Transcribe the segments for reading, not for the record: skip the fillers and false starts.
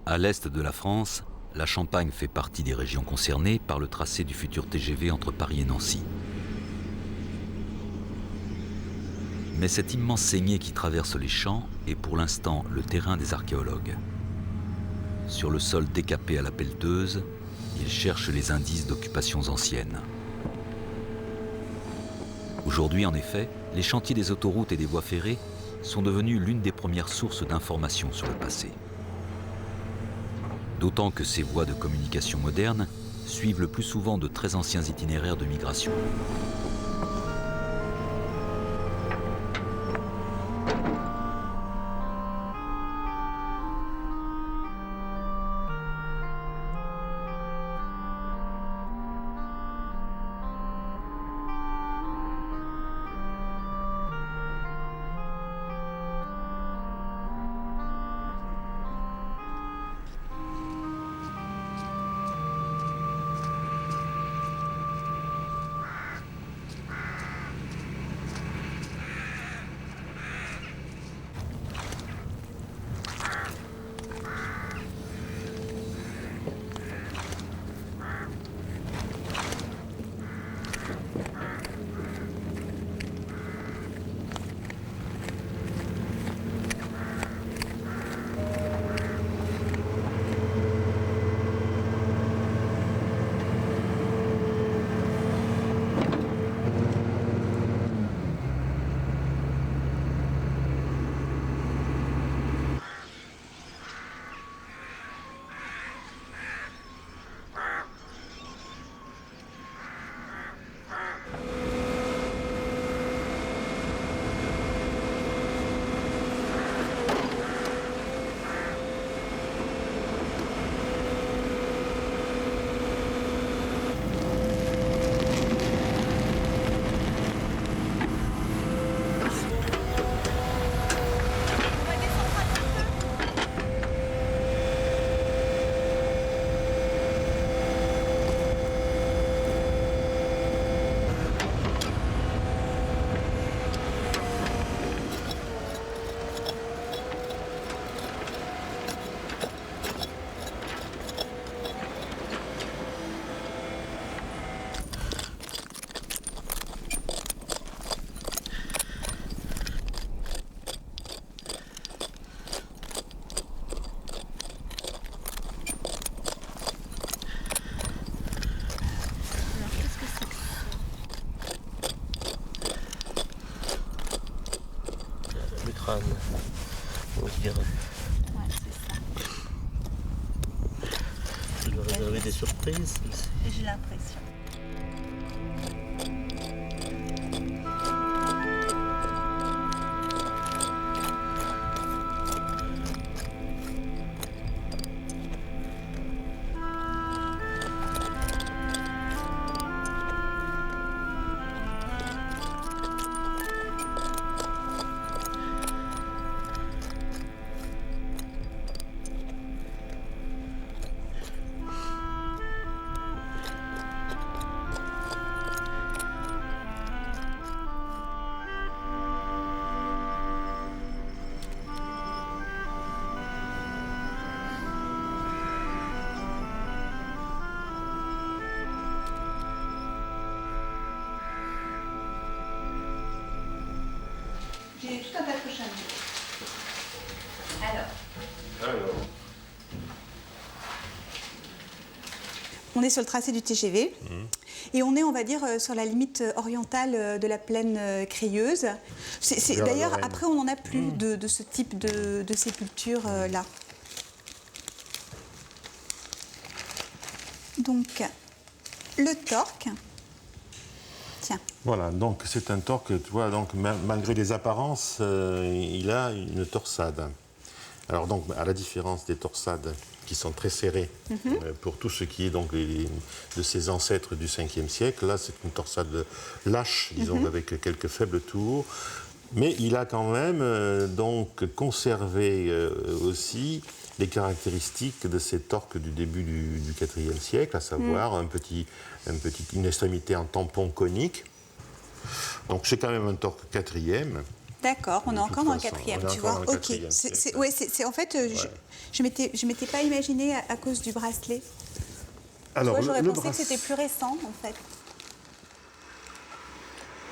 À l'est de la France, la Champagne fait partie des régions concernées par le tracé du futur TGV entre Paris et Nancy. Mais cette immense saignée qui traverse les champs est pour l'instant le terrain des archéologues. Sur le sol décapé à la pelleteuse, ils cherchent les indices d'occupations anciennes. Aujourd'hui, en effet, les chantiers des autoroutes et des voies ferrées sont devenus l'une des premières sources d'informations sur le passé. D'autant que ces voies de communication modernes suivent le plus souvent de très anciens itinéraires de migration. On dirait. Ouais, c'est ça. Tu dois réserver des surprises. J'ai l'impression. J'ai tout un tas de prochaines. Alors. On est sur le tracé du TGV et on est, on va dire, sur la limite orientale de la plaine crayeuse. D'ailleurs, après, on n'en a plus de ce type de sépulture là. Donc, le torque. Tiens. Voilà, donc c'est un torque, tu vois, donc malgré les apparences, il a une torsade. Alors donc, à la différence des torsades qui sont très serrées pour tout ce qui est donc de ses ancêtres du 5e siècle, là c'est une torsade lâche, disons, avec quelques faibles tours. Mais il a quand même donc conservé aussi les caractéristiques de ces torques du début du IVe siècle, à savoir une extrémité en tampon conique. Donc c'est quand même un torque 4e. D'accord, on est De encore toute dans le façon, quatrième, on est tu encore vois. dans le Ok. quatrième siècle. Ouais, en fait, je m'étais pas imaginé à cause du bracelet. Alors, J'aurais le pensé que c'était plus récent, en fait.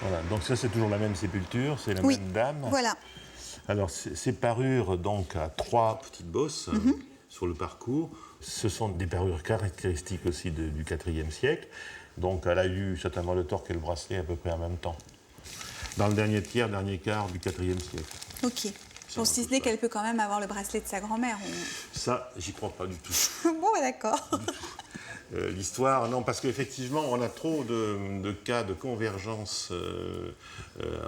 Voilà, donc ça c'est toujours la même sépulture, c'est la même dame. Voilà. Alors ces parures donc à 3 petites bosses sur le parcours, ce sont des parures caractéristiques aussi du IVe siècle. Donc elle a eu certainement le torque et le bracelet à peu près en même temps. Dans le dernier tiers, dernier quart du IVe siècle. Ok. Bon, si ce n'est qu'elle peut quand même avoir le bracelet de sa grand-mère. Ça, j'y crois pas du tout. Bon, d'accord. L'histoire, non, parce qu'effectivement, on a trop de cas de convergence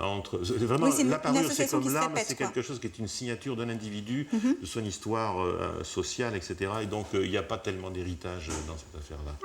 entre... Vraiment, Oui, la parure, c'est association comme qui se l'arme, répète, c'est quoi. quelque chose qui est une signature d'un individu, de son histoire sociale, etc. Et donc, il n'y a pas tellement d'héritage dans cette affaire-là.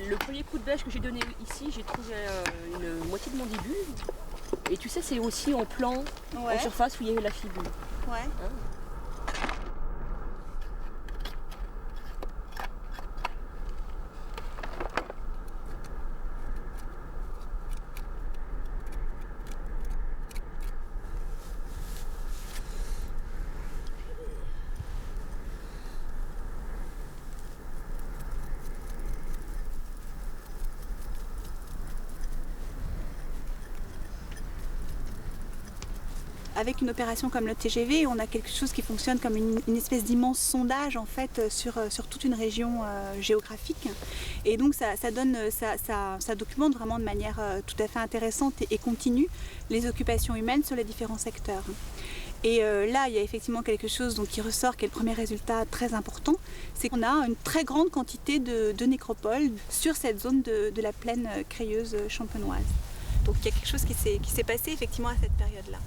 Le premier coup de bêche que j'ai donné ici, j'ai trouvé une moitié de mandibule. Et tu sais, c'est aussi en plan, en surface, où il y a eu la fibule. Ouais. Hein. Avec une opération comme le TGV, on a quelque chose qui fonctionne comme une espèce d'immense sondage en fait sur toute une région géographique. Et donc ça documente vraiment de manière tout à fait intéressante et continue les occupations humaines sur les différents secteurs. Et là, il y a effectivement quelque chose donc, qui ressort, qui est le premier résultat très important, c'est qu'on a une très grande quantité de nécropoles sur cette zone de la plaine crayeuse champenoise. Donc il y a quelque chose qui s'est passé effectivement à cette période-là.